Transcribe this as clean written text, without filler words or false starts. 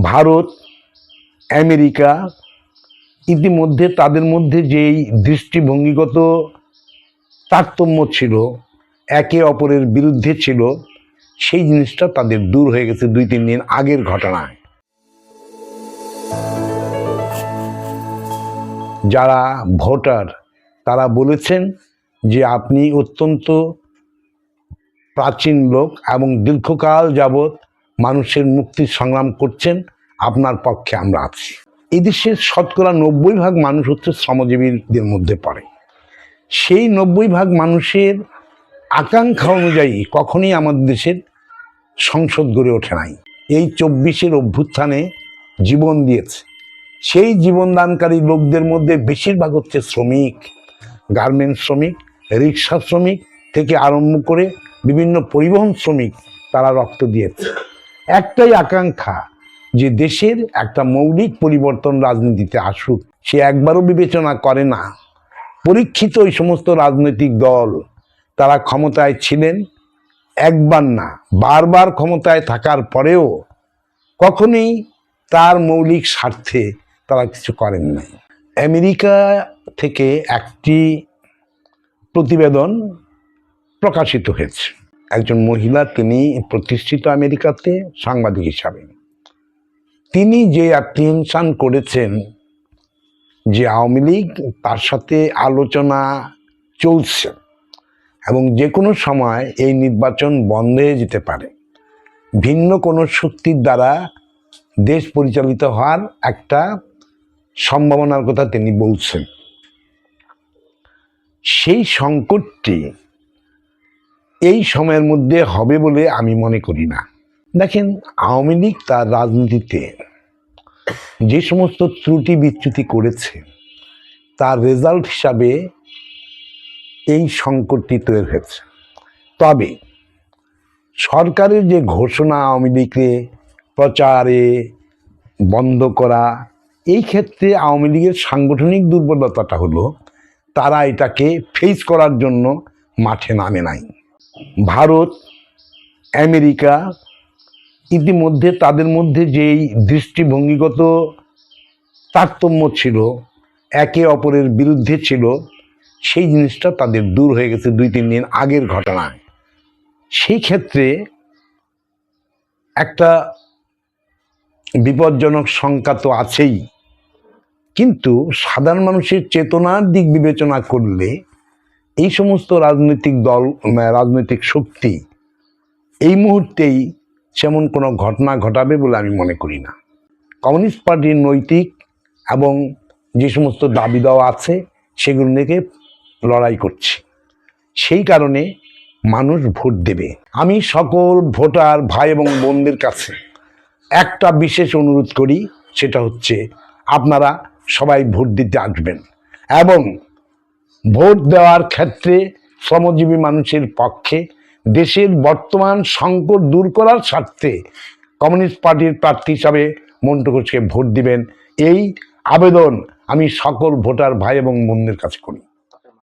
Bharat, America ইতিমধ্যে তাদের মধ্যে যেই দৃষ্টিভঙ্গিগত তারতম্য ছিল, একে অপরের বিরুদ্ধে ছিল, সেই জিনিসটা তাদের দূর হয়ে গেছে 2-3 দিন আগের ঘটনায়। যারা ভোটার তারা বলেছেন যে আপনি অত্যন্ত প্রাচীন লোক এবং দীর্ঘকাল যাবৎ মানুষের মুক্তির সংগ্রাম করছেন, আপনার পক্ষে আমরা আছি। এদেশের শতকরা 90% মানুষ হচ্ছে শ্রমজীবীদের মধ্যে পড়ে। সেই 90% মানুষের আকাঙ্ক্ষা অনুযায়ী কখনই আমাদের দেশের সংসদ গড়ে ওঠে নাই। এই 24-এর অভ্যুত্থানে জীবন দিয়েছে। সেই জীবনদানকারী লোকদের মধ্যে বেশিরভাগ হচ্ছে শ্রমিক, গার্মেন্টস শ্রমিক, রিক্সা শ্রমিক থেকে আরম্ভ করে বিভিন্ন পরিবহন শ্রমিক, তারা রক্ত দিয়েছে। একটাই আকাঙ্ক্ষা যে দেশের একটা মৌলিক পরিবর্তন রাজনীতিতে আসুক। সে একবারও বিবেচনা করে না। পরীক্ষিত ওই সমস্ত রাজনৈতিক দল তারা ক্ষমতায় ছিলেন, একবার না বারবার ক্ষমতায় থাকার পরেও কখনোই তার মৌলিক স্বার্থে তারা কিছু করেন নাই। আমেরিকা থেকে একটি প্রতিবেদন প্রকাশিত হয়েছে। একজন মহিলা, তিনি প্রতিষ্ঠিত আমেরিকাতে সাংবাদিক হিসাবে। তিনি যে অ্যাপ্রিহেনশন করেছেন যে আওয়ামী লীগ তার সাথে আলোচনা চলছে এবং যে কোনো সময় এই নির্বাচন বন্ধ হয়ে যেতে পারে, ভিন্ন কোনো শক্তির দ্বারা দেশ পরিচালিত হওয়ার একটা সম্ভাবনার কথা তিনি বলছেন। সেই সংকটটি এই সময়ের মধ্যে হবে বলে আমি মনে করি না। দেখেন, আওয়ামী লীগ তার রাজনীতিতে যে সমস্ত ত্রুটি বিচ্যুতি করেছে তার রেজাল্ট হিসাবে এই সংকটটি তৈরি হয়েছে। তবে সরকারের যে ঘোষণা আওয়ামী লীগকে প্রচারে বন্ধ করা, এই ক্ষেত্রে আওয়ামী লীগের সাংগঠনিক দুর্বলতাটা হলো তারা এটাকে ফেস করার জন্য মাঠে নামে নাই। ভারত, আমেরিকা ইতিমধ্যে তাদের মধ্যে যেই দৃষ্টিভঙ্গিগত তারতম্য ছিল, একে অপরের বিরুদ্ধে ছিল, সেই জিনিসটা তাদের দূর হয়ে গেছে 2-3 দিন আগের ঘটনায়। সেই ক্ষেত্রে একটা বিপজ্জনক শঙ্কা তো আছেই, কিন্তু সাধারণ মানুষের চেতনার দিক বিবেচনা করলে এই সমস্ত রাজনৈতিক দল, রাজনৈতিক শক্তি এই মুহূর্তেই সেমন কোনো ঘটনা ঘটাবে বলে আমি মনে করি না। কমিউনিস্ট পার্টির নৈতিক এবং যে সমস্ত দাবি দেওয়া আছে সেগুলো নিয়ে লড়াই করছে, সেই কারণে মানুষ ভোট দেবে। আমি সকল ভোটার ভাই এবং বোনদের কাছে একটা বিশেষ অনুরোধ করি, সেটা হচ্ছে আপনারা সবাই ভোট দিতে আসবেন এবং ভোট দেওয়ার ক্ষেত্রে শ্রমজীবী মানুষের পক্ষে দেশের বর্তমান সংকট দূর করার স্বার্থে কমিউনিস্ট পার্টির প্রার্থী হিসাবে মন্টু ঘোষকে ভোট দিবেন, এই আবেদন আমি সকল ভোটার ভাই এবং বোনদের কাছে করি।